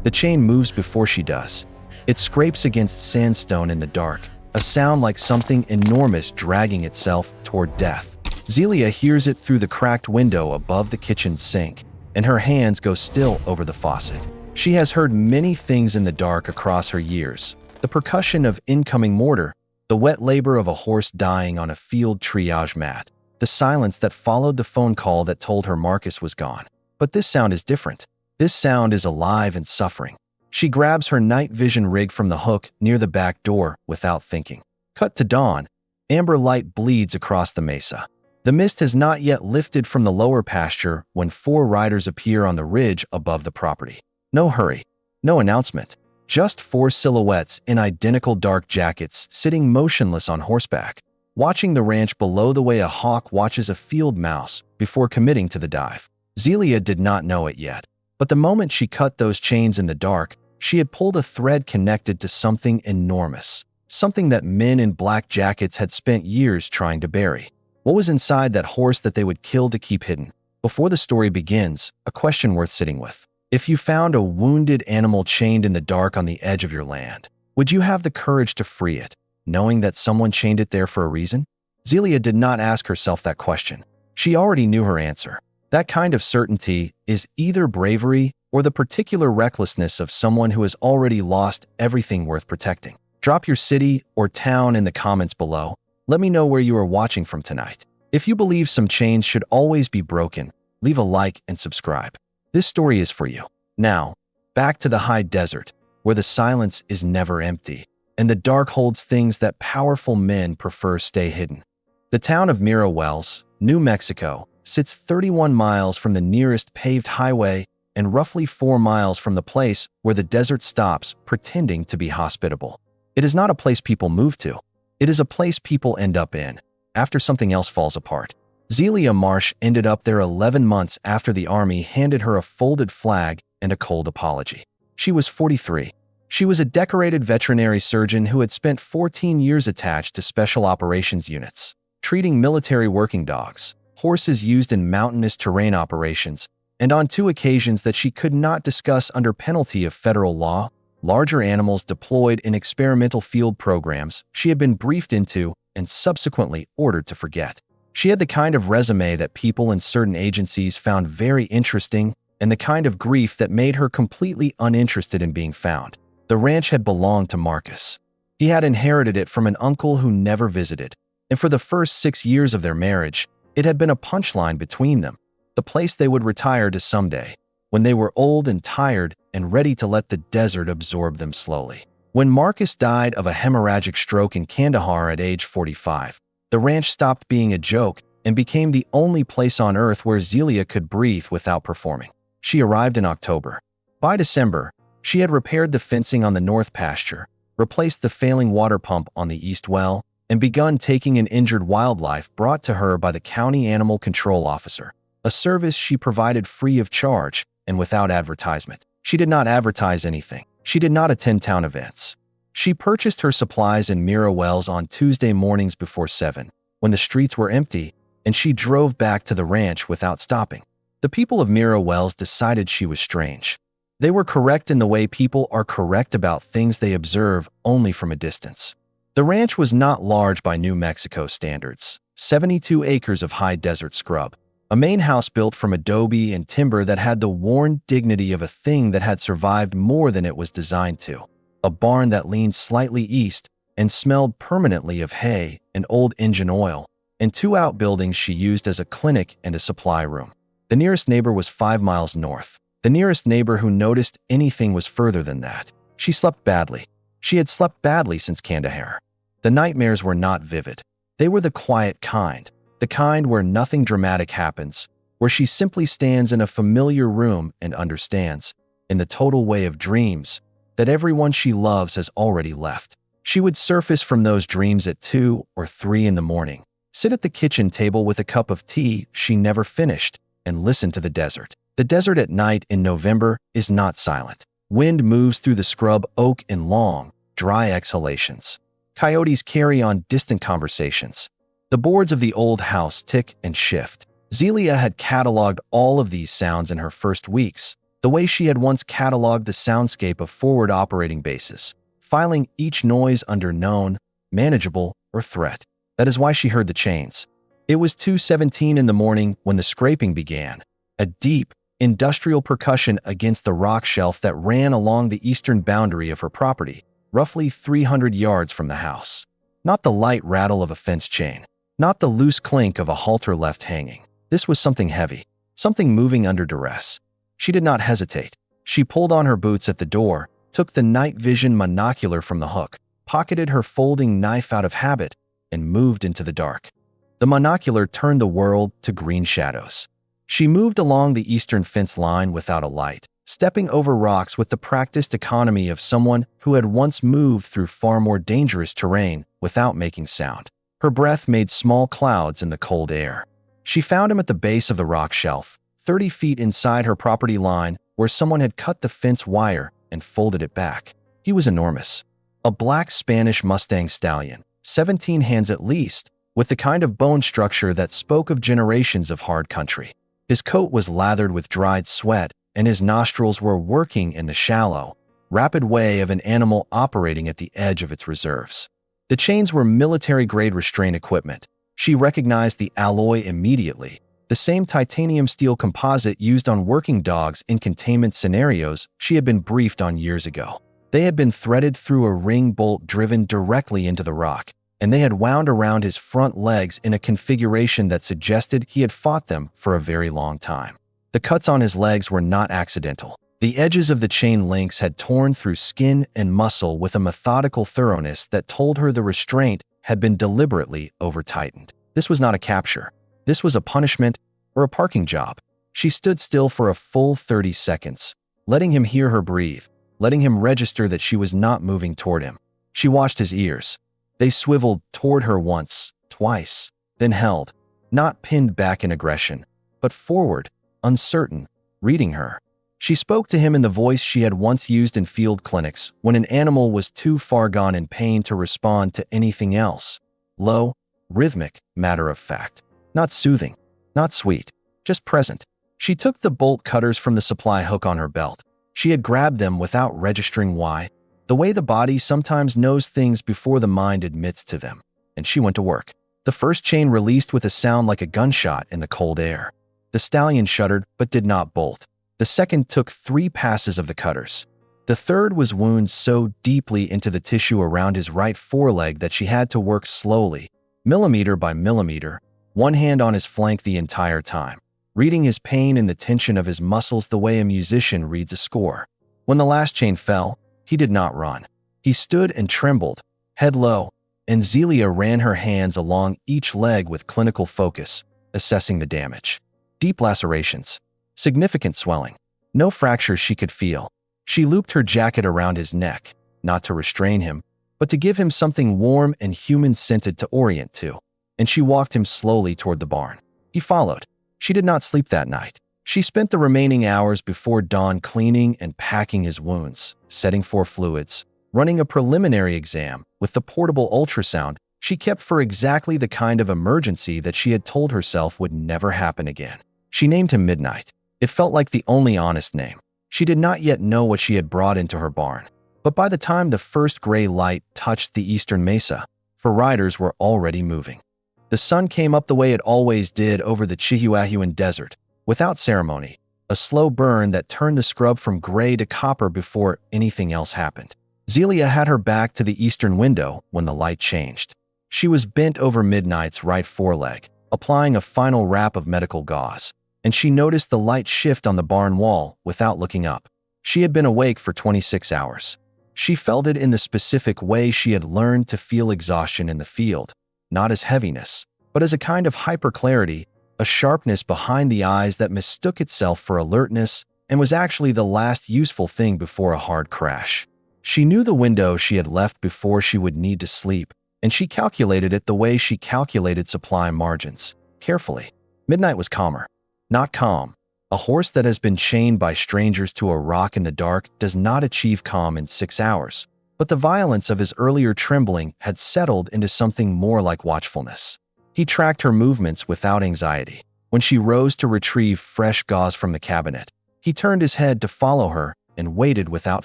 The chain moves before she does. It scrapes against sandstone in the dark, a sound like something enormous dragging itself toward death. Zelia hears it through the cracked window above the kitchen sink, and her hands go still over the faucet. She has heard many things in the dark across her years. The percussion of incoming mortar, the wet labor of a horse dying on a field triage mat, the silence that followed the phone call that told her Marcus was gone. But this sound is different. This sound is alive and suffering. She grabs her night vision rig from the hook near the back door without thinking. Cut to dawn. Amber light bleeds across the mesa. The mist has not yet lifted from the lower pasture when 4 riders appear on the ridge above the property. No hurry. No announcement. Just 4 silhouettes in identical dark jackets sitting motionless on horseback, watching the ranch below the way a hawk watches a field mouse before committing to the dive. Zelia did not know it yet, but the moment she cut those chains in the dark, she had pulled a thread connected to something enormous, something that men in black jackets had spent years trying to bury. What was inside that horse that they would kill to keep hidden? Before the story begins, a question worth sitting with. If you found a wounded animal chained in the dark on the edge of your land, would you have the courage to free it, knowing that someone chained it there for a reason? Zelia did not ask herself that question. She already knew her answer. That kind of certainty is either bravery or the particular recklessness of someone who has already lost everything worth protecting. Drop your city or town in the comments below. Let me know where you are watching from tonight. If you believe some chains should always be broken, leave a like and subscribe. This story is for you. Now, back to the high desert, where the silence is never empty, and the dark holds things that powerful men prefer stay hidden. The town of Mira Wells, New Mexico, sits 31 miles from the nearest paved highway and roughly 4 miles from the place where the desert stops, pretending to be hospitable. It is not a place people move to. It is a place people end up in, after something else falls apart. Zelia Marsh ended up there 11 months after the army handed her a folded flag and a cold apology. She was 43. She was a decorated veterinary surgeon who had spent 14 years attached to special operations units, treating military working dogs, horses used in mountainous terrain operations, and on 2 occasions that she could not discuss under penalty of federal law, larger animals deployed in experimental field programs she had been briefed into and subsequently ordered to forget. She had the kind of resume that people in certain agencies found very interesting and the kind of grief that made her completely uninterested in being found. The ranch had belonged to Marcus. He had inherited it from an uncle who never visited, and for the first 6 years of their marriage, it had been a punchline between them, the place they would retire to someday, when they were old and tired and ready to let the desert absorb them slowly. When Marcus died of a hemorrhagic stroke in Kandahar at age 45, the ranch stopped being a joke and became the only place on earth where Zelia could breathe without performing. She arrived in October. By December, she had repaired the fencing on the north pasture, replaced the failing water pump on the east well, and begun taking in injured wildlife brought to her by the county animal control officer, a service she provided free of charge and without advertisement. She did not advertise anything. She did not attend town events. She purchased her supplies in Mira Wells on Tuesday mornings before 7, when the streets were empty, and she drove back to the ranch without stopping. The people of Mira Wells decided she was strange. They were correct in the way people are correct about things they observe only from a distance. The ranch was not large by New Mexico standards, 72 acres of high desert scrub, a main house built from adobe and timber that had the worn dignity of a thing that had survived more than it was designed to, a barn that leaned slightly east and smelled permanently of hay and old engine oil, and 2 outbuildings she used as a clinic and a supply room. The nearest neighbor was 5 miles north. The nearest neighbor who noticed anything was further than that. She slept badly. She had slept badly since Kandahar. The nightmares were not vivid. They were the quiet kind, the kind where nothing dramatic happens, where she simply stands in a familiar room and understands, in the total way of dreams, that everyone she loves has already left. She would surface from those dreams at 2 or 3 in the morning, sit at the kitchen table with a cup of tea she never finished, and listen to the desert. The desert at night in November is not silent. Wind moves through the scrub oak in long, dry exhalations. Coyotes carry on distant conversations. The boards of the old house tick and shift. Zelia had cataloged all of these sounds in her first weeks, the way she had once cataloged the soundscape of forward operating bases, filing each noise under known, manageable, or threat. That is why she heard the chains. It was 2:17 in the morning when the scraping began, a deep, industrial percussion against the rock shelf that ran along the eastern boundary of her property, roughly 300 yards from the house. Not the light rattle of a fence chain, not the loose clink of a halter left hanging. This was something heavy, something moving under duress. She did not hesitate. She pulled on her boots at the door, took the night vision monocular from the hook, pocketed her folding knife out of habit, and moved into the dark. The monocular turned the world to green shadows. She moved along the eastern fence line without a light, stepping over rocks with the practiced economy of someone who had once moved through far more dangerous terrain without making sound. Her breath made small clouds in the cold air. She found him at the base of the rock shelf, 30 feet inside her property line, where someone had cut the fence wire and folded it back. He was enormous. A black Spanish Mustang stallion, 17 hands at least, with the kind of bone structure that spoke of generations of hard country. His coat was lathered with dried sweat, and his nostrils were working in the shallow, rapid way of an animal operating at the edge of its reserves. The chains were military-grade restraint equipment. She recognized the alloy immediately, the same titanium steel composite used on working dogs in containment scenarios she had been briefed on years ago. They had been threaded through a ring bolt driven directly into the rock, and they had wound around his front legs in a configuration that suggested he had fought them for a very long time. The cuts on his legs were not accidental. The edges of the chain links had torn through skin and muscle with a methodical thoroughness that told her the restraint had been deliberately over-tightened. This was not a capture. This was a punishment or a parking job. She stood still for a full 30 seconds, letting him hear her breathe, letting him register that she was not moving toward him. She watched his ears. They swiveled toward her once, twice, then held, not pinned back in aggression, but forward, uncertain, reading her. She spoke to him in the voice she had once used in field clinics when an animal was too far gone in pain to respond to anything else. Low, rhythmic, matter of fact. Not soothing, not sweet, just present. She took the bolt cutters from the supply hook on her belt. She had grabbed them without registering why, the way the body sometimes knows things before the mind admits to them, and she went to work. The first chain released with a sound like a gunshot in the cold air. The stallion shuddered but did not bolt. The second took 3 passes of the cutters. The third was wound so deeply into the tissue around his right foreleg that she had to work slowly, millimeter by millimeter, one hand on his flank the entire time, reading his pain in the tension of his muscles the way a musician reads a score. When the last chain fell, he did not run. He stood and trembled, head low, and Zelia ran her hands along each leg with clinical focus, assessing the damage. Deep lacerations, significant swelling, no fractures she could feel. She looped her jacket around his neck, not to restrain him, but to give him something warm and human-scented to orient to, and she walked him slowly toward the barn. He followed. She did not sleep that night. She spent the remaining hours before dawn cleaning and packing his wounds, setting for fluids, running a preliminary exam with the portable ultrasound she kept for exactly the kind of emergency that she had told herself would never happen again. She named him Midnight. It felt like the only honest name. She did not yet know what she had brought into her barn, but by the time the first gray light touched the eastern mesa, her riders were already moving. The sun came up the way it always did over the Chihuahuan desert, without ceremony, a slow burn that turned the scrub from gray to copper before anything else happened. Zelia had her back to the eastern window when the light changed. She was bent over Midnight's right foreleg, applying a final wrap of medical gauze, and she noticed the light shift on the barn wall without looking up. She had been awake for 26 hours. She felt it in the specific way she had learned to feel exhaustion in the field, not as heaviness, but as a kind of hyperclarity, a sharpness behind the eyes that mistook itself for alertness and was actually the last useful thing before a hard crash. She knew the window she had left before she would need to sleep, and she calculated it the way she calculated supply margins, carefully. Midnight was calmer. Not calm. A horse that has been chained by strangers to a rock in the dark does not achieve calm in 6 hours, but the violence of his earlier trembling had settled into something more like watchfulness. He tracked her movements without anxiety. When she rose to retrieve fresh gauze from the cabinet, He turned his head to follow her and waited without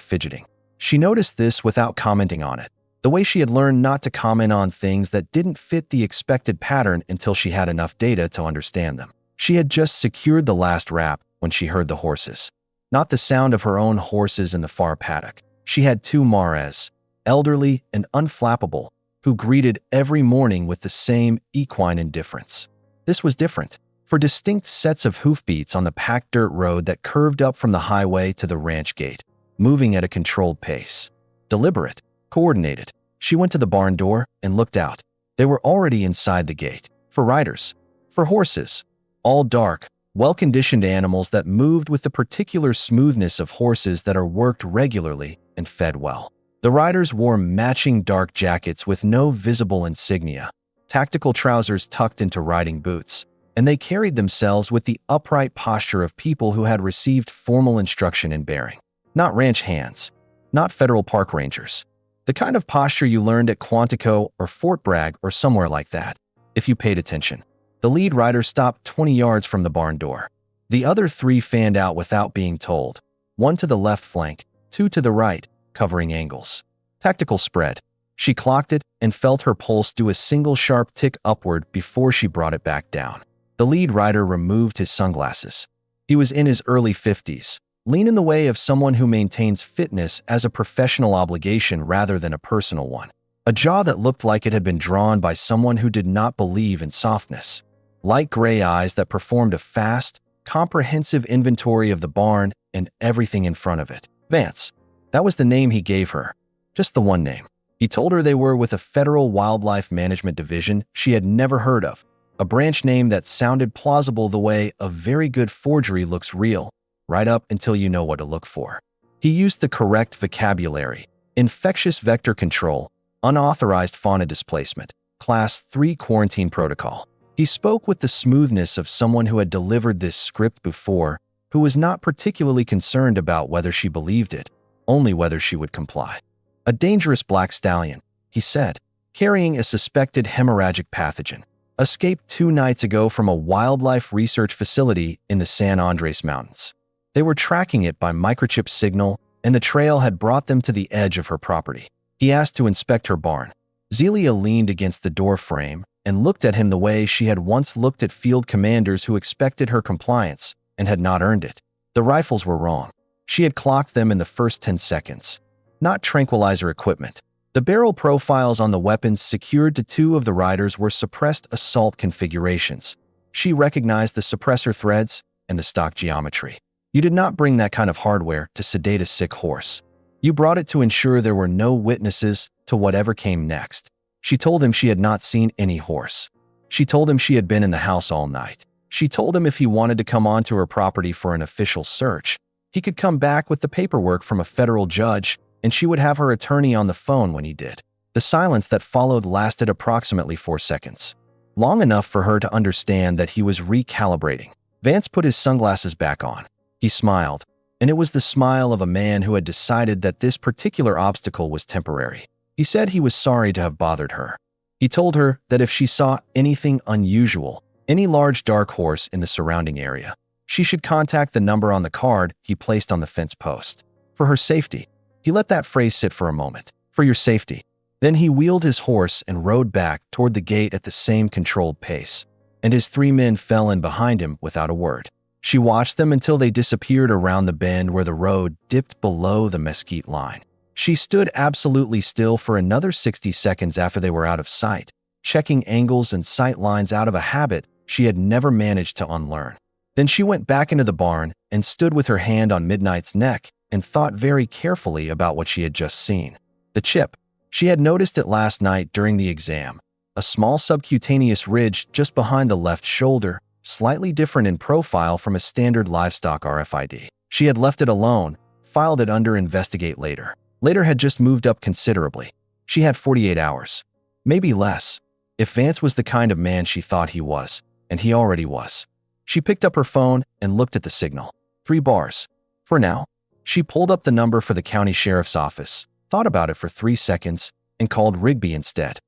fidgeting. She noticed this without commenting on it, the way she had learned not to comment on things that didn't fit the expected pattern until she had enough data to understand them. She had just secured the last wrap when she heard the horses. Not the sound of her own horses in the far paddock. She had two mares, elderly and unflappable, who greeted every morning with the same equine indifference. This was different, for distinct sets of hoofbeats on the packed dirt road that curved up from the highway to the ranch gate, moving at a controlled pace. Deliberate, coordinated. She went to the barn door and looked out. They were already inside the gate. For riders. For horses. All dark, well-conditioned animals that moved with the particular smoothness of horses that are worked regularly and fed well. The riders wore matching dark jackets with no visible insignia, tactical trousers tucked into riding boots, and they carried themselves with the upright posture of people who had received formal instruction in bearing. Not ranch hands, not federal park rangers. The kind of posture you learned at Quantico or Fort Bragg or somewhere like that, if you paid attention. The lead rider stopped 20 yards from the barn door. The other three fanned out without being told, one to the left flank, two to the right, covering angles. Tactical spread. She clocked it and felt her pulse do a single sharp tick upward before she brought it back down. The lead rider removed his sunglasses. He was in his early 50s, lean in the way of someone who maintains fitness as a professional obligation rather than a personal one. A jaw that looked like it had been drawn by someone who did not believe in softness. Light gray eyes that performed a fast, comprehensive inventory of the barn and everything in front of it. Vance. That was the name he gave her. Just the one name. He told her they were with a federal wildlife management division she had never heard of, a branch name that sounded plausible the way a very good forgery looks real, right up until you know what to look for. He used the correct vocabulary: infectious vector control, unauthorized fauna displacement, Class 3 quarantine protocol. He spoke with the smoothness of someone who had delivered this script before, who was not particularly concerned about whether she believed it, only whether she would comply. A dangerous black stallion, he said, carrying a suspected hemorrhagic pathogen, escaped 2 nights ago from a wildlife research facility in the San Andres Mountains. They were tracking it by microchip signal, and the trail had brought them to the edge of her property. He asked to inspect her barn. Zelia leaned against the door frame and looked at him the way she had once looked at field commanders who expected her compliance and had not earned it. The rifles were wrong. She had clocked them in the first 10 seconds. Not tranquilizer equipment. The barrel profiles on the weapons secured to 2 of the riders were suppressed assault configurations. She recognized the suppressor threads and the stock geometry. You did not bring that kind of hardware to sedate a sick horse. You brought it to ensure there were no witnesses to whatever came next. She told him she had not seen any horse. She told him she had been in the house all night. She told him if he wanted to come onto her property for an official search, he could come back with the paperwork from a federal judge, and she would have her attorney on the phone when he did. The silence that followed lasted approximately 4 seconds, long enough for her to understand that he was recalibrating. Vance put his sunglasses back on. He smiled, and it was the smile of a man who had decided that this particular obstacle was temporary. He said he was sorry to have bothered her. He told her that if she saw anything unusual, any large dark horse in the surrounding area, she should contact the number on the card he placed on the fence post. For her safety. He let that phrase sit for a moment. For your safety. Then he wheeled his horse and rode back toward the gate at the same controlled pace, and his 3 men fell in behind him without a word. She watched them until they disappeared around the bend where the road dipped below the mesquite line. She stood absolutely still for another 60 seconds after they were out of sight, checking angles and sight lines out of a habit she had never managed to unlearn. Then she went back into the barn and stood with her hand on Midnight's neck and thought very carefully about what she had just seen. The chip. She had noticed it last night during the exam. A small subcutaneous ridge just behind the left shoulder, slightly different in profile from a standard livestock RFID. She had left it alone, filed it under investigate later. Later had just moved up considerably. She had 48 hours. Maybe less. If Vance was the kind of man she thought he was, and he already was. She picked up her phone and looked at the signal. 3 bars. For now. She pulled up the number for the county sheriff's office, thought about it for 3 seconds, and called Rigby instead.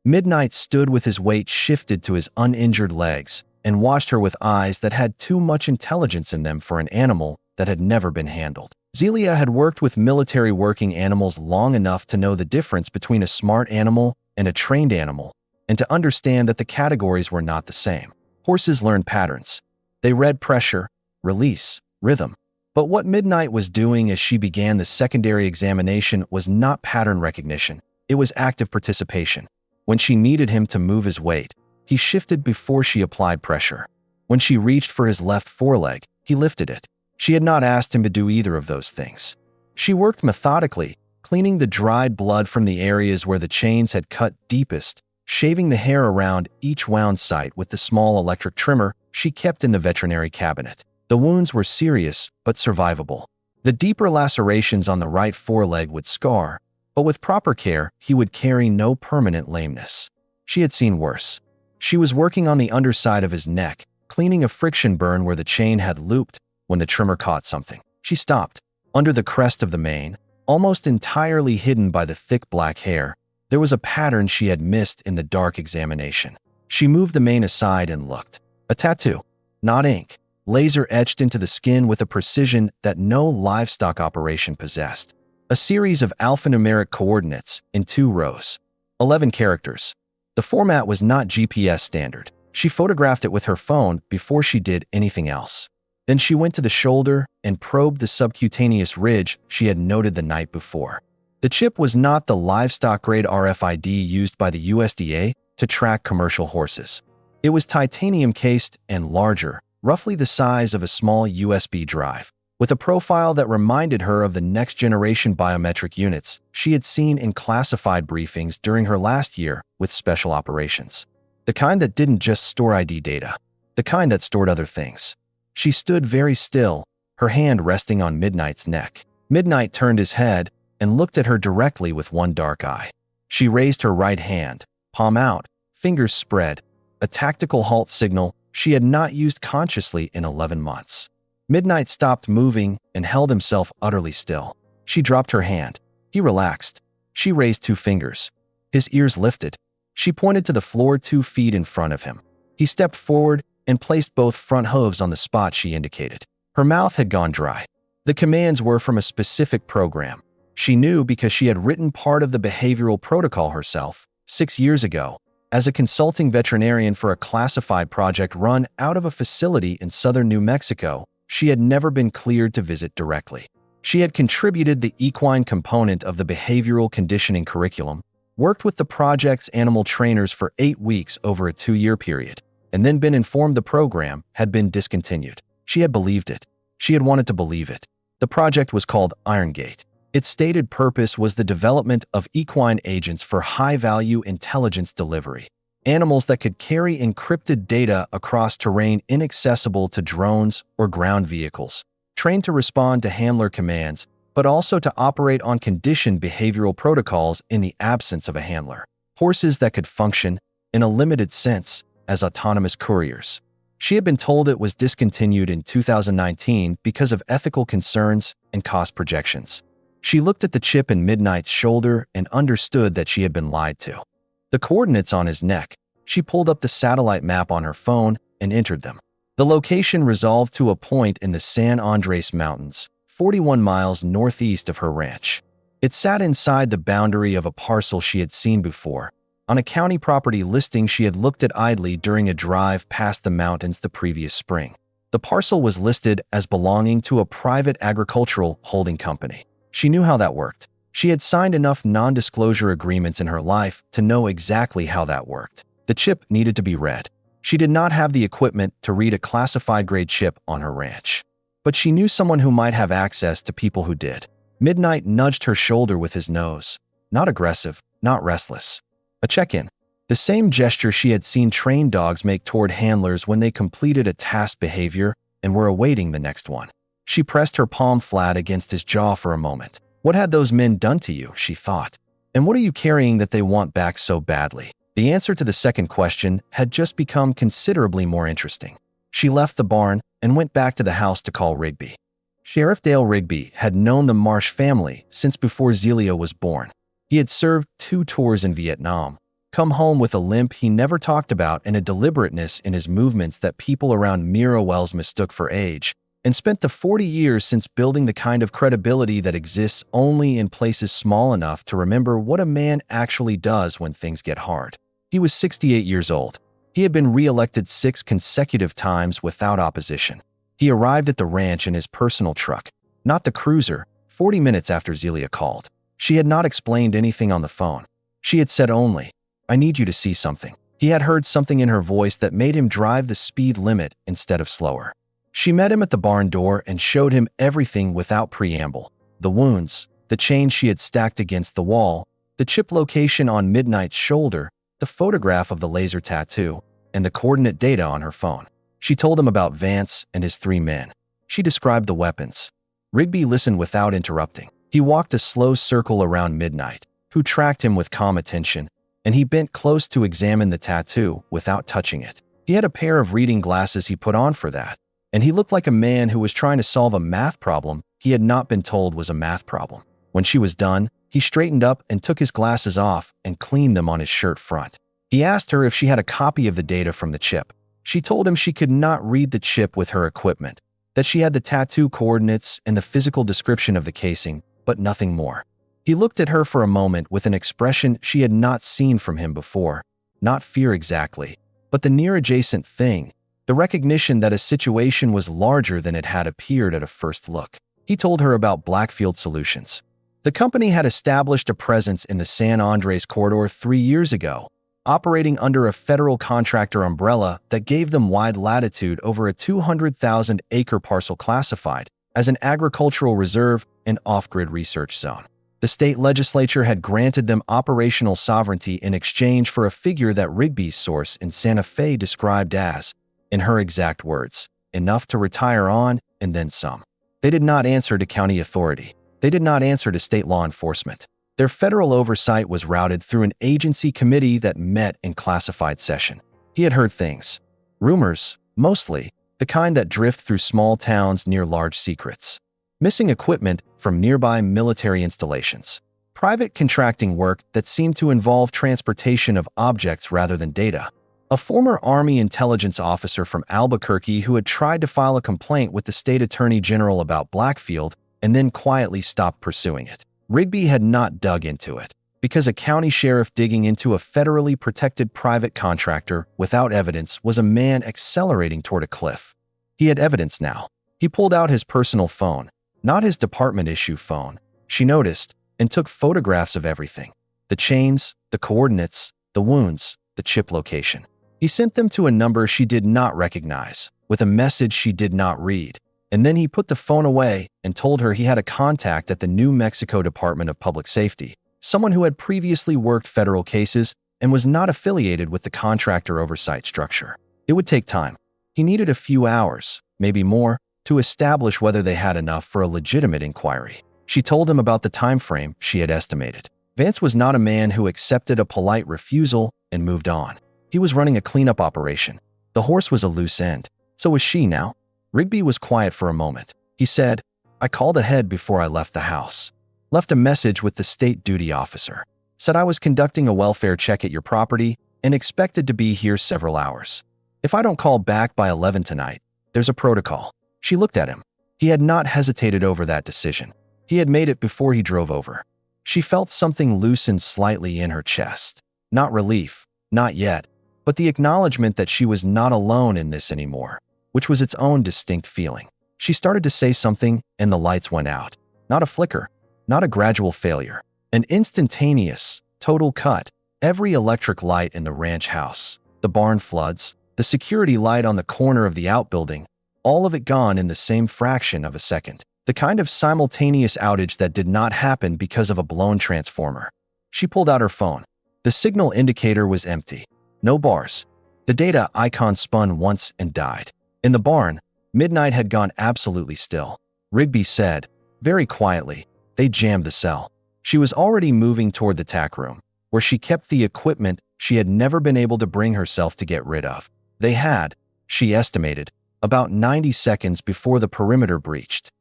Midnight stood with his weight shifted to his uninjured legs and watched her with eyes that had too much intelligence in them for an animal that had never been handled. Zelia had worked with military working animals long enough to know the difference between a smart animal and a trained animal, and to understand that the categories were not the same. Horses learned patterns. They read pressure, release, rhythm. But what Midnight was doing as she began the secondary examination was not pattern recognition. It was active participation. When she needed him to move his weight, he shifted before she applied pressure. When she reached for his left foreleg, he lifted it. She had not asked him to do either of those things. She worked methodically, cleaning the dried blood from the areas where the chains had cut deepest, shaving the hair around each wound site with the small electric trimmer she kept in the veterinary cabinet. The wounds were serious, but survivable. The deeper lacerations on the right foreleg would scar, but with proper care, he would carry no permanent lameness. She had seen worse. She was working on the underside of his neck, cleaning a friction burn where the chain had looped when the trimmer caught something. She stopped. Under the crest of the mane, almost entirely hidden by the thick black hair, there was a pattern she had missed in the dark examination. She moved the mane aside and looked. A tattoo, not ink, laser etched into the skin with a precision that no livestock operation possessed. A series of alphanumeric coordinates in 2 rows. 11 characters. The format was not GPS standard. She photographed it with her phone before she did anything else. Then she went to the shoulder and probed the subcutaneous ridge she had noted the night before. The chip was not the livestock-grade RFID used by the USDA to track commercial horses. It was titanium-cased and larger, roughly the size of a small USB drive, with a profile that reminded her of the next-generation biometric units she had seen in classified briefings during her last year with special operations. The kind that didn't just store ID data, the kind that stored other things. She stood very still, her hand resting on Midnight's neck. Midnight turned his head and looked at her directly with one dark eye. She raised her right hand, palm out, fingers spread, a tactical halt signal she had not used consciously in 11 months. Midnight stopped moving and held himself utterly still. She dropped her hand. He relaxed. She raised 2 fingers. His ears lifted. She pointed to the floor 2 feet in front of him. He stepped forward and placed both front hooves on the spot she indicated. Her mouth had gone dry. The commands were from a specific program. She knew because she had written part of the behavioral protocol herself 6 years ago as a consulting veterinarian for a classified project run out of a facility in southern New Mexico. She had never been cleared to visit directly. She had contributed the equine component of the behavioral conditioning curriculum, worked with the project's animal trainers for 8 weeks over a 2-year period, and then been informed the program had been discontinued. She had believed it. She had wanted to believe it. The project was called Iron Gate. Its stated purpose was the development of equine agents for high-value intelligence delivery, animals that could carry encrypted data across terrain inaccessible to drones or ground vehicles, trained to respond to handler commands, but also to operate on conditioned behavioral protocols in the absence of a handler. Horses that could function, in a limited sense, as autonomous couriers. She had been told it was discontinued in 2019 because of ethical concerns and cost projections. She looked at the chip in Midnight's shoulder and understood that she had been lied to. The coordinates on his neck. She pulled up the satellite map on her phone and entered them. The location resolved to a point in the San Andres Mountains, 41 miles northeast of her ranch. It sat inside the boundary of a parcel she had seen before, on a county property listing she had looked at idly during a drive past the mountains the previous spring. The parcel was listed as belonging to a private agricultural holding company. She knew how that worked. She had signed enough non-disclosure agreements in her life to know exactly how that worked. The chip needed to be read. She did not have the equipment to read a classified-grade chip on her ranch, but she knew someone who might have access to people who did. Midnight nudged her shoulder with his nose. Not aggressive, not restless. A check-in. The same gesture she had seen trained dogs make toward handlers when they completed a task behavior and were awaiting the next one. She pressed her palm flat against his jaw for a moment. What had those men done to you, she thought? And what are you carrying that they want back so badly? The answer to the second question had just become considerably more interesting. She left the barn and went back to the house to call Rigby. Sheriff Dale Rigby had known the Marsh family since before Zelia was born. He had served 2 tours in Vietnam, come home with a limp he never talked about and a deliberateness in his movements that people around Mira Wells mistook for age, and spent the 40 years since building the kind of credibility that exists only in places small enough to remember what a man actually does when things get hard. He was 68 years old. He had been re-elected 6 consecutive times without opposition. He arrived at the ranch in his personal truck, not the cruiser, 40 minutes after Zelia called. She had not explained anything on the phone. She had said only, "I need you to see something." He had heard something in her voice that made him drive the speed limit instead of slower. She met him at the barn door and showed him everything without preamble. The wounds, the chains she had stacked against the wall, the chip location on Midnight's shoulder, the photograph of the laser tattoo, and the coordinate data on her phone. She told him about Vance and his 3 men. She described the weapons. Rigby listened without interrupting. He walked a slow circle around Midnight, who tracked him with calm attention, and he bent close to examine the tattoo without touching it. He had a pair of reading glasses he put on for that, and he looked like a man who was trying to solve a math problem he had not been told was a math problem. When she was done, he straightened up and took his glasses off and cleaned them on his shirt front. He asked her if she had a copy of the data from the chip. She told him she could not read the chip with her equipment, that she had the tattoo coordinates and the physical description of the casing, but nothing more. He looked at her for a moment with an expression she had not seen from him before, not fear exactly, but the near-adjacent thing, the recognition that a situation was larger than it had appeared at a first look. He told her about Blackfield Solutions. The company had established a presence in the San Andres corridor 3 years ago, operating under a federal contractor umbrella that gave them wide latitude over a 200,000-acre parcel classified as an agricultural reserve and off-grid research zone. The state legislature had granted them operational sovereignty in exchange for a figure that Rigby's source in Santa Fe described as, in her exact words, enough to retire on and then some. They did not answer to county authority. They did not answer to state law enforcement. Their federal oversight was routed through an agency committee that met in classified session. He had heard things. Rumors, mostly, the kind that drift through small towns near large secrets. Missing equipment from nearby military installations. Private contracting work that seemed to involve transportation of objects rather than data. A former Army intelligence officer from Albuquerque who had tried to file a complaint with the state attorney general about Blackfield and then quietly stopped pursuing it. Rigby had not dug into it, because a county sheriff digging into a federally protected private contractor without evidence was a man accelerating toward a cliff. He had evidence now. He pulled out his personal phone, not his department-issue phone, she noticed, and took photographs of everything. The chains, the coordinates, the wounds, the chip location. He sent them to a number she did not recognize, with a message she did not read. And then he put the phone away and told her he had a contact at the New Mexico Department of Public Safety, someone who had previously worked federal cases and was not affiliated with the contractor oversight structure. It would take time. He needed a few hours, maybe more, to establish whether they had enough for a legitimate inquiry. She told him about the time frame she had estimated. Vance was not a man who accepted a polite refusal and moved on. He was running a cleanup operation. The horse was a loose end. So was she now. Rigby was quiet for a moment. He said, "I called ahead before I left the house. Left a message with the state duty officer. Said I was conducting a welfare check at your property and expected to be here several hours. If I don't call back by 11 tonight, there's a protocol." She looked at him. He had not hesitated over that decision. He had made it before he drove over. She felt something loosen slightly in her chest. Not relief, not yet, but the acknowledgement that she was not alone in this anymore, which was its own distinct feeling. She started to say something, and the lights went out. Not a flicker, not a gradual failure. An instantaneous, total cut. Every electric light in the ranch house, the barn floods, the security light on the corner of the outbuilding, all of it gone in the same fraction of a second. The kind of simultaneous outage that did not happen because of a blown transformer. She pulled out her phone. The signal indicator was empty. No bars. The data icon spun once and died. In the barn, Midnight had gone absolutely still. Rigby said, very quietly, they jammed the cell. She was already moving toward the tack room, where she kept the equipment she had never been able to bring herself to get rid of. They had, she estimated, about 90 seconds before the perimeter breached.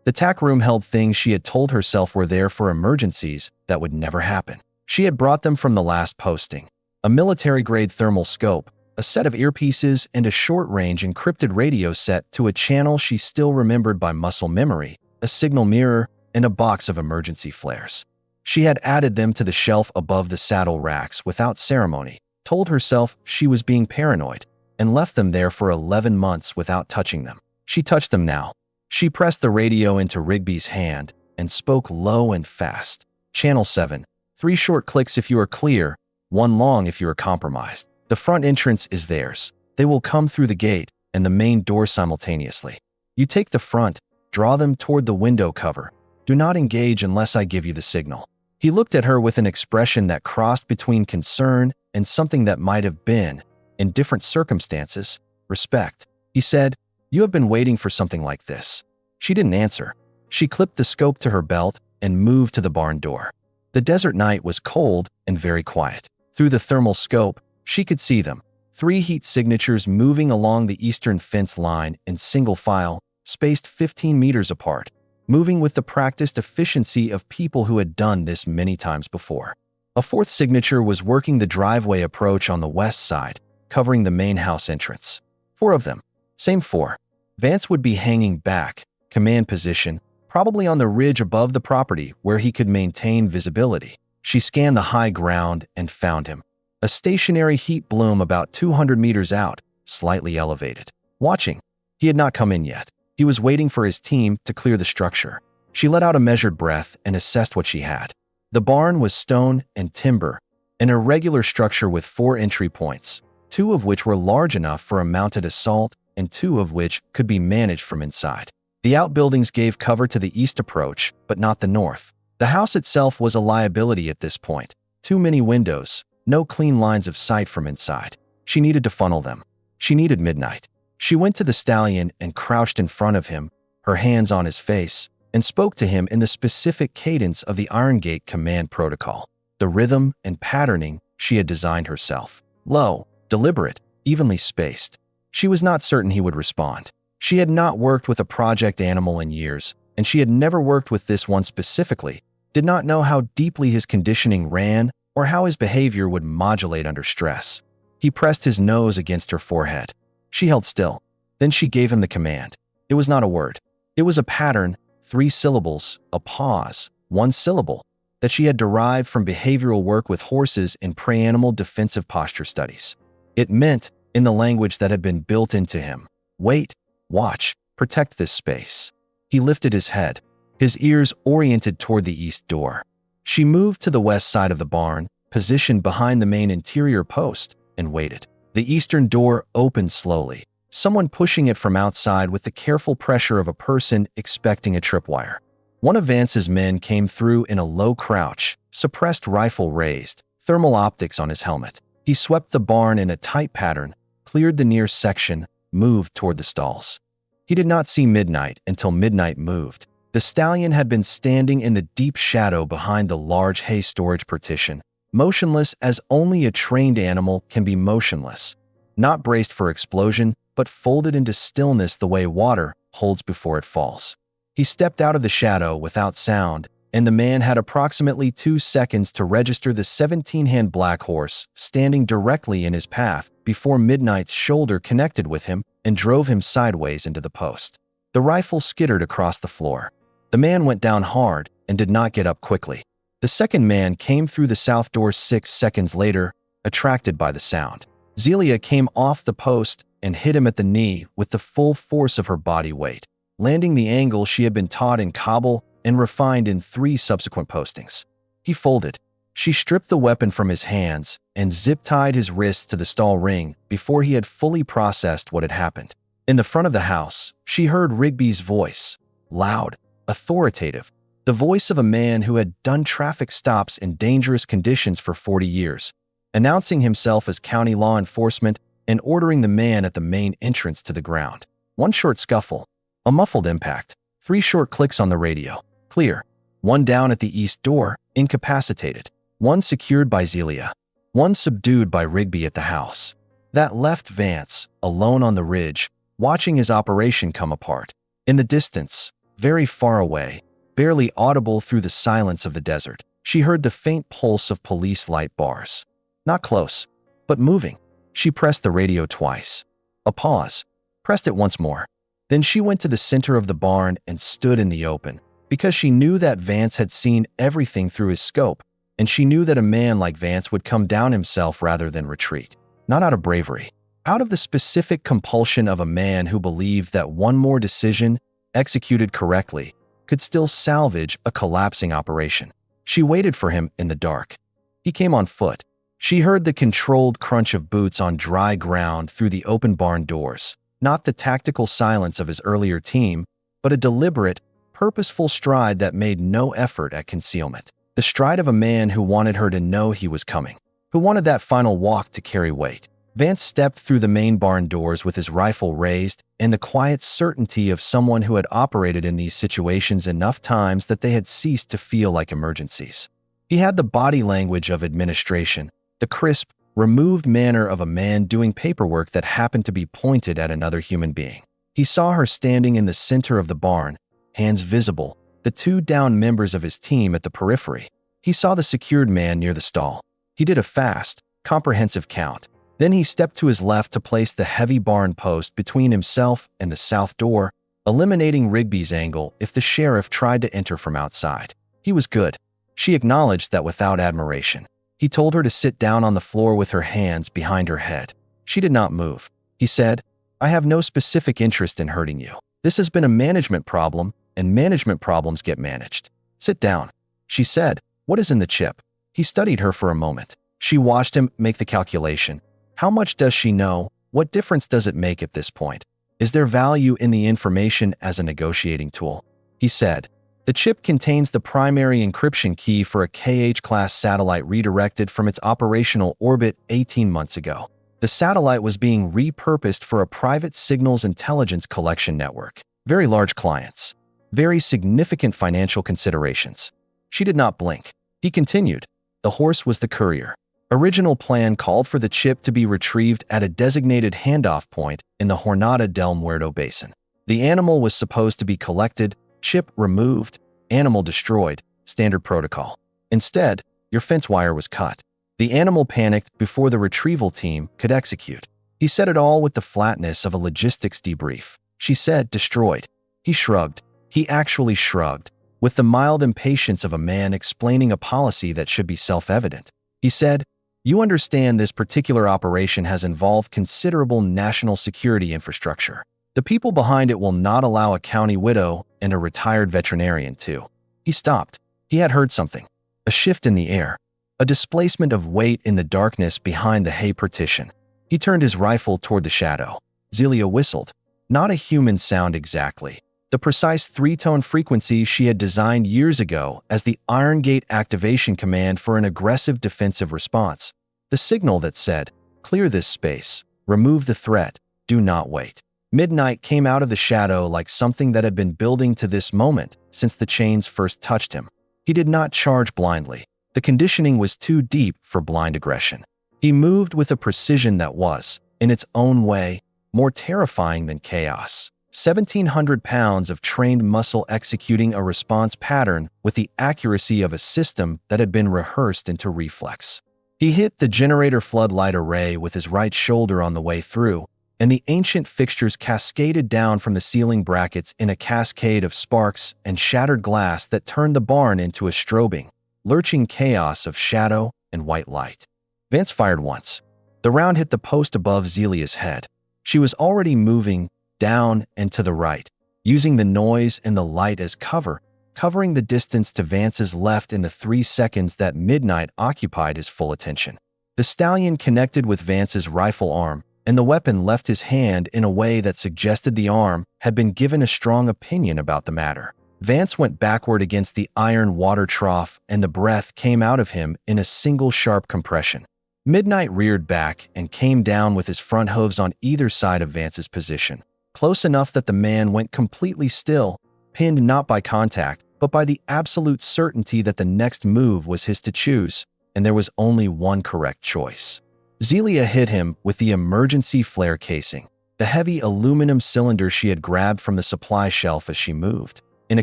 The tack room held things she had told herself were there for emergencies that would never happen. She had brought them from the last posting. A military-grade thermal scope, a set of earpieces, and a short-range encrypted radio set to a channel she still remembered by muscle memory, a signal mirror, and a box of emergency flares. She had added them to the shelf above the saddle racks without ceremony, told herself she was being paranoid, and left them there for 11 months without touching them. She touched them now. She pressed the radio into Rigby's hand and spoke low and fast. Channel 7. 3 short clicks if you are clear, 1 long if you are compromised. The front entrance is theirs. They will come through the gate and the main door simultaneously. You take the front, draw them toward the window cover. Do not engage unless I give you the signal. He looked at her with an expression that crossed between concern and something that might have been, in different circumstances, respect. He said, "You have been waiting for something like this." She didn't answer. She clipped the scope to her belt and moved to the barn door. The desert night was cold and very quiet. Through the thermal scope, she could see them, 3 heat signatures moving along the eastern fence line in single file, spaced 15 meters apart, moving with the practiced efficiency of people who had done this many times before. A 4th signature was working the driveway approach on the west side, covering the main house entrance. 4 of them. Same 4. Vance would be hanging back, command position, probably on the ridge above the property where he could maintain visibility. She scanned the high ground and found him. A stationary heat bloom about 200 meters out, slightly elevated. Watching. He had not come in yet. He was waiting for his team to clear the structure. She let out a measured breath and assessed what she had. The barn was stone and timber, an irregular structure with 4 entry points, 2 of which were large enough for a mounted assault and 2 of which could be managed from inside. The outbuildings gave cover to the east approach, but not the north. The house itself was a liability at this point. Too many windows, no clean lines of sight from inside. She needed to funnel them. She needed midnight. She went to the Stallion and crouched in front of him, her hands on his face, and spoke to him in the specific cadence of the Iron Gate command protocol, the rhythm and patterning she had designed herself. Low, deliberate, evenly spaced. She was not certain he would respond. She had not worked with a project animal in years, and she had never worked with this one specifically, did not know how deeply his conditioning ran or how his behavior would modulate under stress. He pressed his nose against her forehead. She held still. Then she gave him the command. It was not a word. It was a pattern, 3 syllables, a pause, 1 syllable, that she had derived from behavioral work with horses in prey-animal defensive posture studies. It meant, in the language that had been built into him, wait, watch, protect this space. He lifted his head, his ears oriented toward the east door. She moved to the west side of the barn, positioned behind the main interior post, and waited. The eastern door opened slowly, someone pushing it from outside with the careful pressure of a person expecting a tripwire. One of Vance's men came through in a low crouch, suppressed rifle raised, thermal optics on his helmet. He swept the barn in a tight pattern, cleared the near section, moved toward the stalls. He did not see Midnight until Midnight moved. The Stallion had been standing in the deep shadow behind the large hay storage partition, motionless as only a trained animal can be motionless, not braced for explosion, but folded into stillness the way water holds before it falls. He stepped out of the shadow without sound, and the man had approximately 2 seconds to register the 17-hand black horse standing directly in his path before Midnight's shoulder connected with him and drove him sideways into the post. The rifle skittered across the floor. The man went down hard and did not get up quickly. The second man came through the south door 6 seconds later, attracted by the sound. Zelia came off the post and hit him at the knee with the full force of her body weight, landing the angle she had been taught in Kabul and refined in 3 subsequent postings. He folded. She stripped the weapon from his hands and zip-tied his wrists to the stall ring before he had fully processed what had happened. In the front of the house, she heard Rigby's voice, loud, authoritative, the voice of a man who had done traffic stops in dangerous conditions for 40 years, announcing himself as county law enforcement and ordering the man at the main entrance to the ground. 1 short scuffle, a muffled impact, 3 short clicks on the radio. Clear. 1 down at the east door, incapacitated. 1 secured by Zelia. 1 subdued by Rigby at the house. That left Vance, alone on the ridge, watching his operation come apart. In the distance, very far away, barely audible through the silence of the desert, she heard the faint pulse of police light bars. Not close, but moving. She pressed the radio twice. A pause. Pressed it once more. Then she went to the center of the barn and stood in the open, because she knew that Vance had seen everything through his scope, and she knew that a man like Vance would come down himself rather than retreat. Not out of bravery. Out of the specific compulsion of a man who believed that one more decision, executed correctly, could still salvage a collapsing operation. She waited for him in the dark. He came on foot. She heard the controlled crunch of boots on dry ground through the open barn doors. Not the tactical silence of his earlier team, but a deliberate, purposeful stride that made no effort at concealment. The stride of a man who wanted her to know he was coming, who wanted that final walk to carry weight. Vance stepped through the main barn doors with his rifle raised and the quiet certainty of someone who had operated in these situations enough times that they had ceased to feel like emergencies. He had the body language of administration, the crisp, removed manner of a man doing paperwork that happened to be pointed at another human being. He saw her standing in the center of the barn, hands visible, the two down members of his team at the periphery. He saw the secured man near the stall. He did a fast, comprehensive count. Then he stepped to his left to place the heavy barn post between himself and the south door, eliminating Rigby's angle if the sheriff tried to enter from outside. He was good. She acknowledged that without admiration. He told her to sit down on the floor with her hands behind her head. She did not move. He said, "I have no specific interest in hurting you. This has been a management problem, and management problems get managed. Sit down." She said, "What is in the chip?" He studied her for a moment. She watched him make the calculation. How much does she know? What difference does it make at this point? Is there value in the information as a negotiating tool? He said, "The chip contains the primary encryption key for a KH-class satellite redirected from its operational orbit 18 months ago. The satellite was being repurposed for a private signals intelligence collection network. Very large clients. Very significant financial considerations." She did not blink. He continued, "The horse was the courier. Original plan called for the chip to be retrieved at a designated handoff point in the Jornada del Muerto Basin. The animal was supposed to be collected, chip removed, animal destroyed, standard protocol. Instead, your fence wire was cut. The animal panicked before the retrieval team could execute." He said it all with the flatness of a logistics debrief. She said, "Destroyed." He shrugged. He actually shrugged, with the mild impatience of a man explaining a policy that should be self-evident. He said, "You understand this particular operation has involved considerable national security infrastructure. The people behind it will not allow a county widow and a retired veterinarian to." He stopped. He had heard something. A shift in the air. A displacement of weight in the darkness behind the hay partition. He turned his rifle toward the shadow. Zelia whistled. Not a human sound exactly. The precise three-tone frequency she had designed years ago as the Iron Gate activation command for an aggressive defensive response. The signal that said, "Clear this space. Remove the threat. Do not wait." Midnight came out of the shadow like something that had been building to this moment since the chains first touched him. He did not charge blindly. The conditioning was too deep for blind aggression. He moved with a precision that was, in its own way, more terrifying than chaos. 1,700 pounds of trained muscle executing a response pattern with the accuracy of a system that had been rehearsed into reflex. He hit the generator floodlight array with his right shoulder on the way through, and the ancient fixtures cascaded down from the ceiling brackets in a cascade of sparks and shattered glass that turned the barn into a strobing, lurching chaos of shadow and white light. Vance fired once. The round hit the post above Zelia's head. She was already moving down and to the right, using the noise and the light as cover, covering the distance to Vance's left in the 3 seconds that Midnight occupied his full attention. The Stallion connected with Vance's rifle arm, and the weapon left his hand in a way that suggested the arm had been given a strong opinion about the matter. Vance went backward against the iron water trough, and the breath came out of him in a single sharp compression. Midnight reared back and came down with his front hooves on either side of Vance's position, close enough that the man went completely still, pinned not by contact, but by the absolute certainty that the next move was his to choose, and there was only one correct choice. Zelia hit him with the emergency flare casing, the heavy aluminum cylinder she had grabbed from the supply shelf as she moved, in a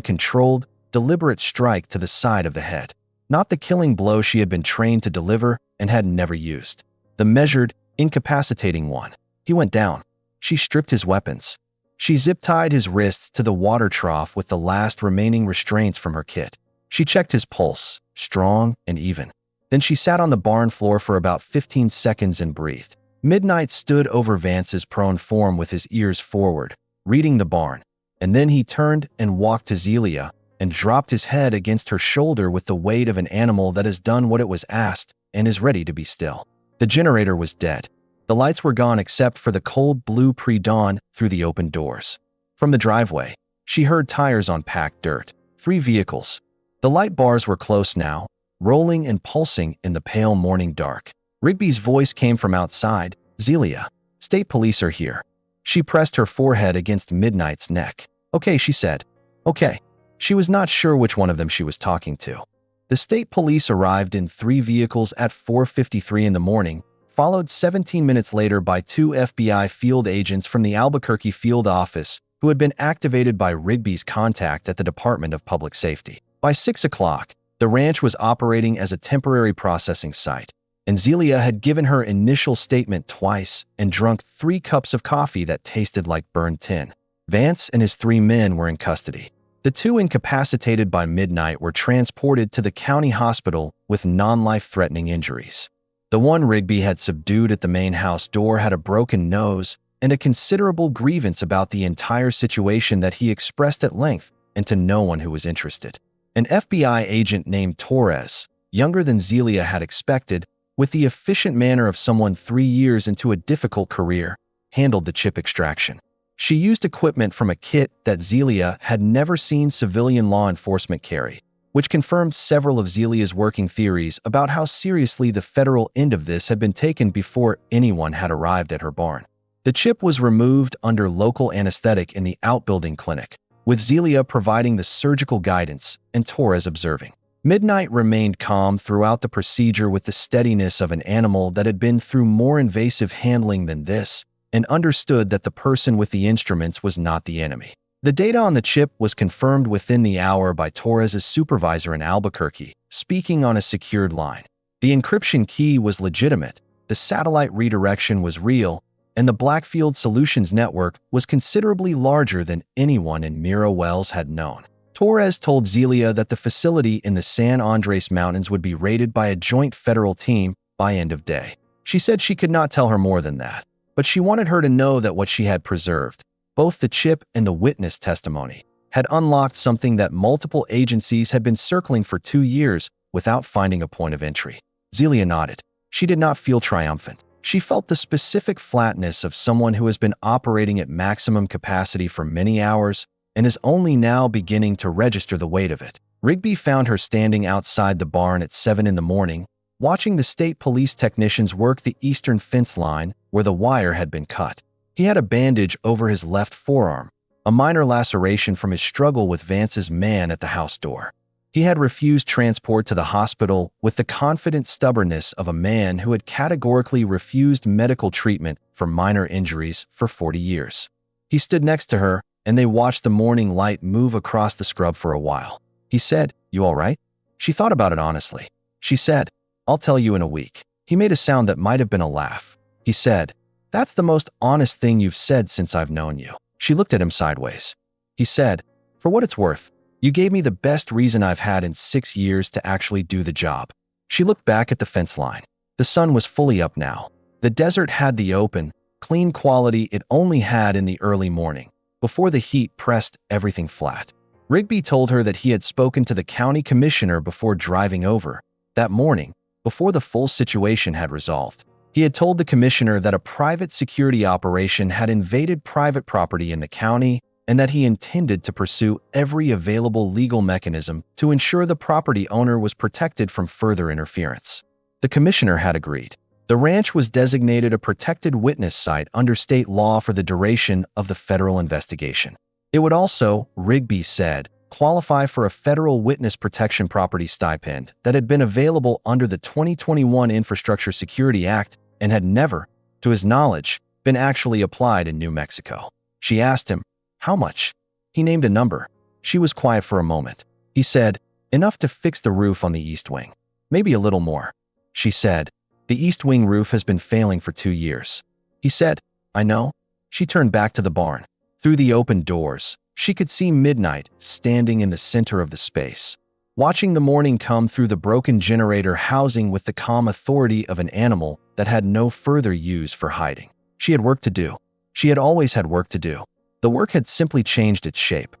controlled, deliberate strike to the side of the head. Not the killing blow she had been trained to deliver and had never used. The measured, incapacitating one. He went down. She stripped his weapons. She zip-tied his wrists to the water trough with the last remaining restraints from her kit. She checked his pulse, strong and even. Then she sat on the barn floor for about 15 seconds and breathed. Midnight stood over Vance's prone form with his ears forward, reading the barn. And then he turned and walked to Zelia and dropped his head against her shoulder with the weight of an animal that has done what it was asked and is ready to be still. The generator was dead. The lights were gone except for the cold blue pre-dawn through the open doors. From the driveway, she heard tires on packed dirt. 3 vehicles. The light bars were close now, rolling and pulsing in the pale morning dark. Rigby's voice came from outside. Zelia, state police are here. She pressed her forehead against Midnight's neck. Okay, she said. Okay. She was not sure which one of them she was talking to. The state police arrived in 3 vehicles at 4:53 in the morning, followed 17 minutes later by 2 FBI field agents from the Albuquerque field office who had been activated by Rigby's contact at the Department of Public Safety. By 6 o'clock, the ranch was operating as a temporary processing site, and Zelia had given her initial statement twice and drunk 3 cups of coffee that tasted like burned tin. Vance and his 3 men were in custody. The 2 incapacitated by midnight were transported to the county hospital with non-life-threatening injuries. The one Rigby had subdued at the main house door had a broken nose and a considerable grievance about the entire situation that he expressed at length and to no one who was interested. An FBI agent named Torres, younger than Zelia had expected, with the efficient manner of someone 3 years into a difficult career, handled the chip extraction. She used equipment from a kit that Zelia had never seen civilian law enforcement carry, which confirmed several of Zelia's working theories about how seriously the federal end of this had been taken before anyone had arrived at her barn. The chip was removed under local anesthetic in the outbuilding clinic, with Zelia providing the surgical guidance and Torres observing. Midnight remained calm throughout the procedure with the steadiness of an animal that had been through more invasive handling than this, and understood that the person with the instruments was not the enemy. The data on the chip was confirmed within the hour by Torres' supervisor in Albuquerque, speaking on a secured line. The encryption key was legitimate, the satellite redirection was real, and the Blackfield Solutions network was considerably larger than anyone in Mira Wells had known. Torres told Zelia that the facility in the San Andres Mountains would be raided by a joint federal team by end of day. She said she could not tell her more than that, but she wanted her to know that what she had preserved, both the chip and the witness testimony, had unlocked something that multiple agencies had been circling for 2 years without finding a point of entry. Zelia nodded. She did not feel triumphant. She felt the specific flatness of someone who has been operating at maximum capacity for many hours and is only now beginning to register the weight of it. Rigby found her standing outside the barn at 7 in the morning, watching the state police technicians work the eastern fence line where the wire had been cut. He had a bandage over his left forearm, a minor laceration from his struggle with Vance's man at the house door. He had refused transport to the hospital with the confident stubbornness of a man who had categorically refused medical treatment for minor injuries for 40 years. He stood next to her, and they watched the morning light move across the scrub for a while. He said, "You all right?" She thought about it honestly. She said, "I'll tell you in a week." He made a sound that might have been a laugh. He said, "That's the most honest thing you've said since I've known you." She looked at him sideways. He said, "For what it's worth, you gave me the best reason I've had in 6 years to actually do the job." She looked back at the fence line. The sun was fully up now. The desert had the open, clean quality it only had in the early morning, before the heat pressed everything flat. Rigby told her that he had spoken to the county commissioner before driving over. That morning, before the full situation had resolved, he had told the commissioner that a private security operation had invaded private property in the county and that he intended to pursue every available legal mechanism to ensure the property owner was protected from further interference. The commissioner had agreed. The ranch was designated a protected witness site under state law for the duration of the federal investigation. It would also, Rigby said, qualify for a federal witness protection property stipend that had been available under the 2021 Infrastructure Security Act and had never, to his knowledge, been actually applied in New Mexico. She asked him, "How much?" He named a number. She was quiet for a moment. He said, "Enough to fix the roof on the east wing. Maybe a little more." She said, The east wing roof has been failing for 2 years. He said, I know. She turned back to the barn. Through the open doors, she could see Midnight standing in the center of the space, watching the morning come through the broken generator housing with the calm authority of an animal that had no further use for hiding. She had work to do. She had always had work to do. The work had simply changed its shape.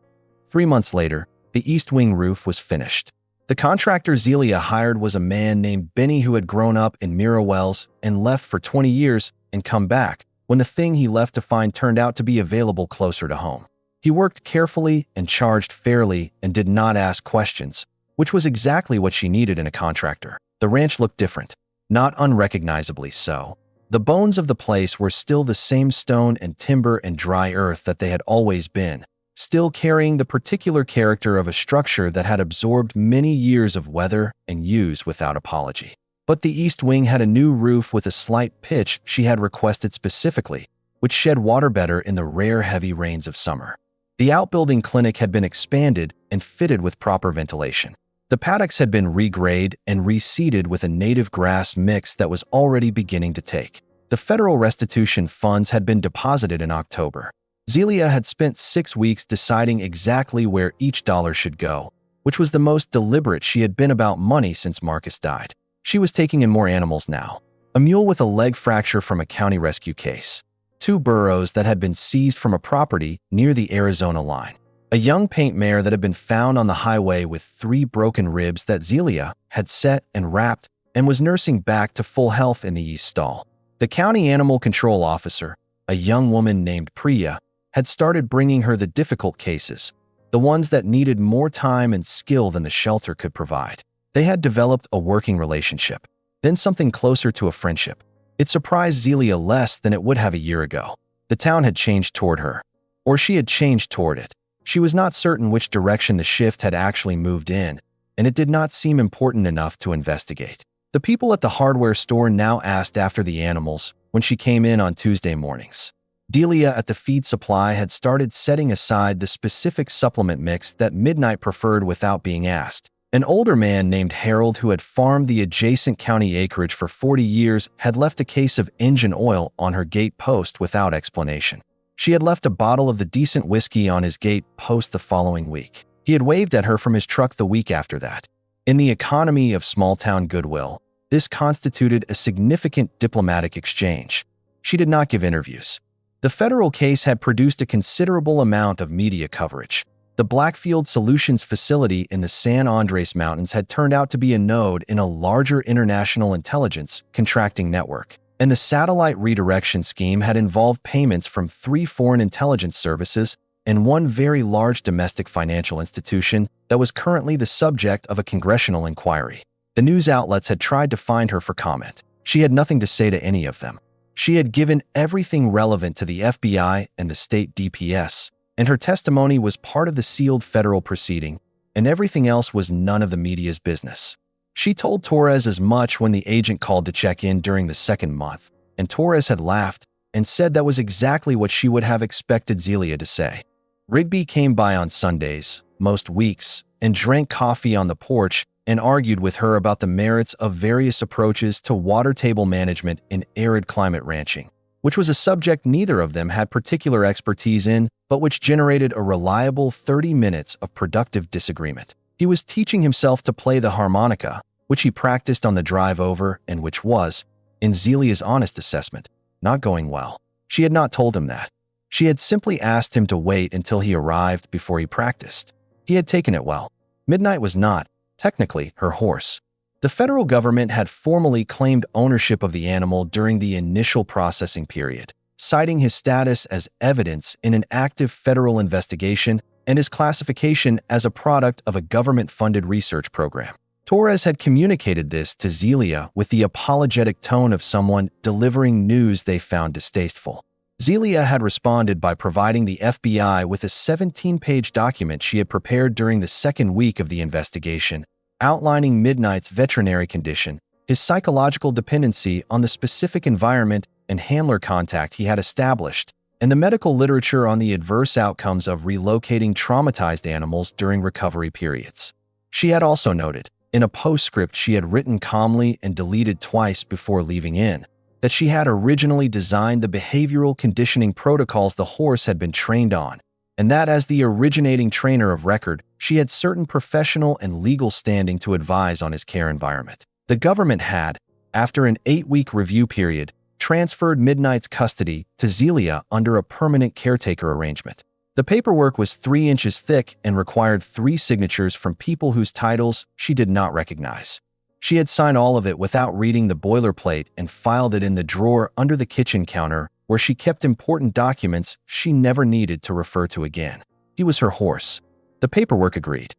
3 months later, the east wing roof was finished. The contractor Zelia hired was a man named Benny who had grown up in Wells and left for 20 years and come back when the thing he left to find turned out to be available closer to home. He worked carefully and charged fairly and did not ask questions, which was exactly what she needed in a contractor. The ranch looked different, not unrecognizably so. The bones of the place were still the same stone and timber and dry earth that they had always been, still carrying the particular character of a structure that had absorbed many years of weather and use without apology. But the east wing had a new roof with a slight pitch she had requested specifically, which shed water better in the rare heavy rains of summer. The outbuilding clinic had been expanded and fitted with proper ventilation. The paddocks had been regraded and reseeded with a native grass mix that was already beginning to take. The federal restitution funds had been deposited in October. Zelia had spent 6 weeks deciding exactly where each dollar should go, which was the most deliberate she had been about money since Marcus died. She was taking in more animals now. A mule with a leg fracture from a county rescue case. 2 burros that had been seized from a property near the Arizona line. A young paint mare that had been found on the highway with 3 broken ribs that Zelia had set and wrapped and was nursing back to full health in the east stall. The county animal control officer, a young woman named Priya, had started bringing her the difficult cases, the ones that needed more time and skill than the shelter could provide. They had developed a working relationship, then something closer to a friendship. It surprised Zelia less than it would have a year ago. The town had changed toward her, or she had changed toward it. She was not certain which direction the shift had actually moved in, and it did not seem important enough to investigate. The people at the hardware store now asked after the animals when she came in on Tuesday mornings. Delia at the feed supply had started setting aside the specific supplement mix that Midnight preferred without being asked. An older man named Harold, who had farmed the adjacent county acreage for 40 years, had left a case of engine oil on her gate post without explanation. She had left a bottle of the decent whiskey on his gate post the following week. He had waved at her from his truck the week after that. In the economy of small-town goodwill, this constituted a significant diplomatic exchange. She did not give interviews. The federal case had produced a considerable amount of media coverage. The Blackfield Solutions facility in the San Andres Mountains had turned out to be a node in a larger international intelligence contracting network, and the satellite redirection scheme had involved payments from 3 foreign intelligence services and 1 very large domestic financial institution that was currently the subject of a congressional inquiry. The news outlets had tried to find her for comment. She had nothing to say to any of them. She had given everything relevant to the FBI and the state DPS, and her testimony was part of the sealed federal proceeding, and everything else was none of the media's business. She told Torres as much when the agent called to check in during the 2nd month, and Torres had laughed and said that was exactly what she would have expected Zelia to say. Rigby came by on Sundays, most weeks, and drank coffee on the porch and argued with her about the merits of various approaches to water table management in arid climate ranching, which was a subject neither of them had particular expertise in, but which generated a reliable 30 minutes of productive disagreement. He was teaching himself to play the harmonica, which he practiced on the drive over and which was, in Zelia's honest assessment, not going well. She had not told him that. She had simply asked him to wait until he arrived before he practiced. He had taken it well. Midnight was not, technically, her horse. The federal government had formally claimed ownership of the animal during the initial processing period, citing his status as evidence in an active federal investigation and his classification as a product of a government-funded research program. Torres had communicated this to Zelia with the apologetic tone of someone delivering news they found distasteful. Zelia had responded by providing the FBI with a 17-page document she had prepared during the 2nd week of the investigation, outlining Midnight's veterinary condition, his psychological dependency on the specific environment and handler contact he had established, and the medical literature on the adverse outcomes of relocating traumatized animals during recovery periods. She had also noted, In a postscript she had written calmly and deleted twice before leaving in, that she had originally designed the behavioral conditioning protocols the horse had been trained on, and that as the originating trainer of record, she had certain professional and legal standing to advise on his care environment. The government had, after an 8-week review period, transferred Midnight's custody to Zelia under a permanent caretaker arrangement. The paperwork was 3 inches thick and required 3 signatures from people whose titles she did not recognize. She had signed all of it without reading the boilerplate and filed it in the drawer under the kitchen counter where she kept important documents she never needed to refer to again. He was her horse. The paperwork agreed.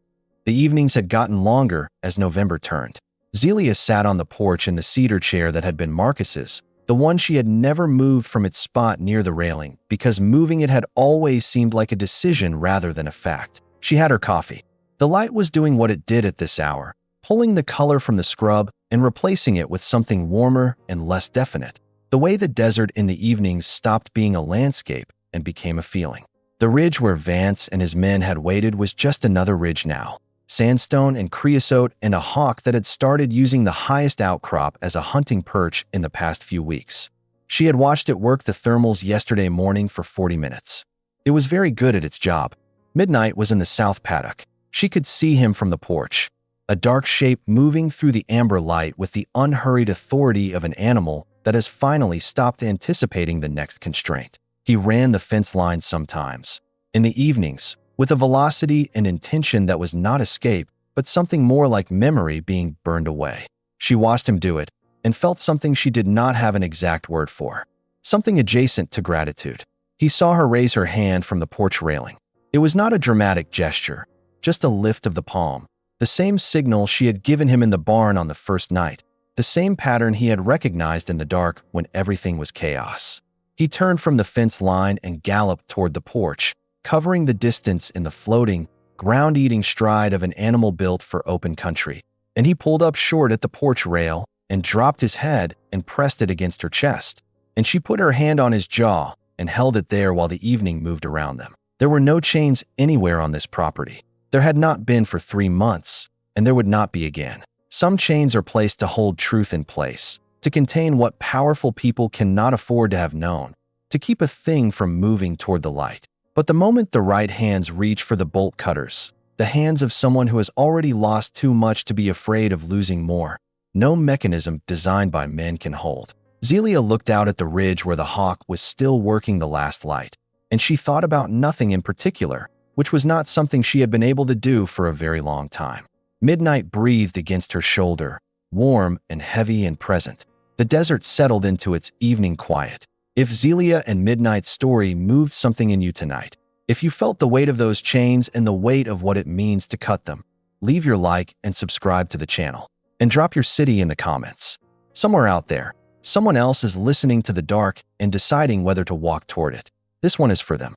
The evenings had gotten longer as November turned. Zelia sat on the porch in the cedar chair that had been Marcus's, the one she had never moved from its spot near the railing because moving it had always seemed like a decision rather than a fact. She had her coffee. The light was doing what it did at this hour, pulling the color from the scrub and replacing it with something warmer and less definite. The way the desert in the evenings stopped being a landscape and became a feeling. The ridge where Vance and his men had waited was just another ridge now. Sandstone and creosote and a hawk that had started using the highest outcrop as a hunting perch in the past few weeks. She had watched it work the thermals yesterday morning for 40 minutes. It was very good at its job. Midnight was in the south paddock. She could see him from the porch, a dark shape moving through the amber light with the unhurried authority of an animal that has finally stopped anticipating the next constraint. He ran the fence line sometimes. In the evenings, with a velocity and intention that was not escape, but something more like memory being burned away. She watched him do it and felt something she did not have an exact word for, something adjacent to gratitude. He saw her raise her hand from the porch railing. It was not a dramatic gesture, just a lift of the palm, the same signal she had given him in the barn on the first night, the same pattern he had recognized in the dark when everything was chaos. He turned from the fence line and galloped toward the porch, covering the distance in the floating, ground-eating stride of an animal built for open country. And he pulled up short at the porch rail and dropped his head and pressed it against her chest. And she put her hand on his jaw and held it there while the evening moved around them. There were no chains anywhere on this property. There had not been for 3 months, and there would not be again. Some chains are placed to hold truth in place, to contain what powerful people cannot afford to have known, to keep a thing from moving toward the light. But the moment the right hands reach for the bolt cutters, the hands of someone who has already lost too much to be afraid of losing more, no mechanism designed by men can hold. Zelia looked out at the ridge where the hawk was still working the last light, and she thought about nothing in particular, which was not something she had been able to do for a very long time. Midnight breathed against her shoulder, warm and heavy and present. The desert settled into its evening quiet. If Zelia and Midnight's story moved something in you tonight, if you felt the weight of those chains and the weight of what it means to cut them, leave your like and subscribe to the channel. And drop your city in the comments. Somewhere out there, someone else is listening to the dark and deciding whether to walk toward it. This one is for them.